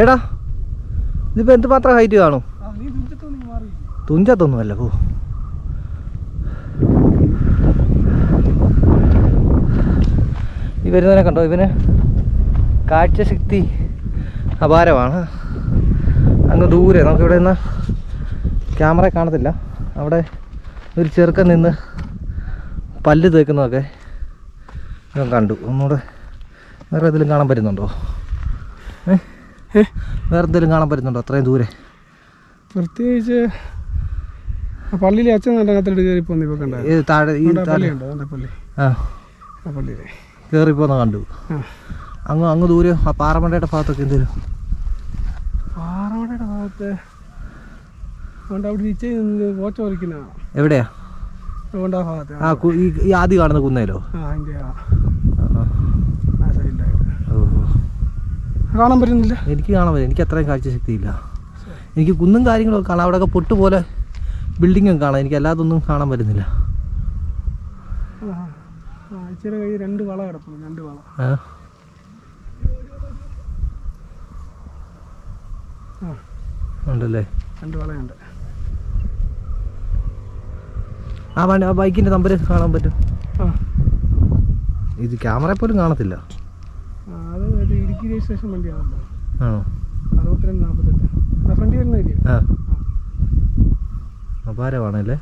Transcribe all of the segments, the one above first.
എടാ ഇതിപ്പോൾ എന്തുമാത്രം ഹൈറ്റ് കാണും? തുഞ്ചത്തൊന്നുമല്ല പോ. ഈ വരുന്നതിനെ കണ്ടോ? ഇവന് കാഴ്ചശക്തി അപാരമാണ്. അങ്ങ് ദൂരെ നമുക്കിവിടെ നിന്ന് ക്യാമറ കാണത്തില്ല, അവിടെ ഒരു ചെറുക്കൻ നിന്ന് പല്ല് തേക്കുന്നതൊക്കെ ഞാൻ കണ്ടു. ഒന്നുകൂടെ വേറെ എന്തെങ്കിലും കാണാൻ പറ്റുന്നുണ്ടോ? വേറെ എന്തെങ്കിലും കാണാൻ പറ്റുന്നുണ്ടോ അത്രയും ദൂരെ? പ്രത്യേകിച്ച് പള്ളിയിലെ അച്ഛൻ കയറിപ്പോന്ന് കണ്ടു. അങ്ങ് ദൂരെ ആ പാറമടയുടെ ഭാഗത്തൊക്കെ എന്തേലും? പാറമടയുടെ ഭാഗത്ത് എവിടെയാ? ഈ ആദ്യം കാണുന്ന കുന്നേലോ? കാണാൻ പറ്റുന്നില്ല. എനിക്ക് കാണാൻ പറ്റും. എനിക്ക് അത്രയും കാഴ്ചശക്തി ഇല്ല. എനിക്ക് കുന്നും കാര്യങ്ങളൊക്കെ കാണാം, അവിടെയൊക്കെ പൊട്ട് പോലെ ബിൽഡിങ്ങും കാണാം. എനിക്ക് അല്ലാതൊന്നും കാണാൻ പറ്റുന്നില്ല. രണ്ട് വള കിടക്കുന്നു, രണ്ട് വള. ഉണ്ടല്ലേ? രണ്ട് വളയുണ്ട്. ആ ബൈക്കിന്റെ നമ്പർ കാണാൻ പറ്റും. ഇത് ക്യാമറ പോലും കാണത്തില്ല. അത് ഇടുക്കി രജിസ്ട്രേഷൻ വണ്ടിയാണല്ലോ. ആണോ? 6248 ഫ്രണ്ട് വരുന്ന. അപാരമാണല്ലേ?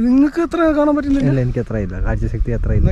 നിങ്ങൾക്ക് എത്ര കാണാൻ പറ്റുന്നില്ല? എനിക്ക് അത്ര ഇല്ല, കാഴ്ചശക്തി അത്ര ഇല്ല.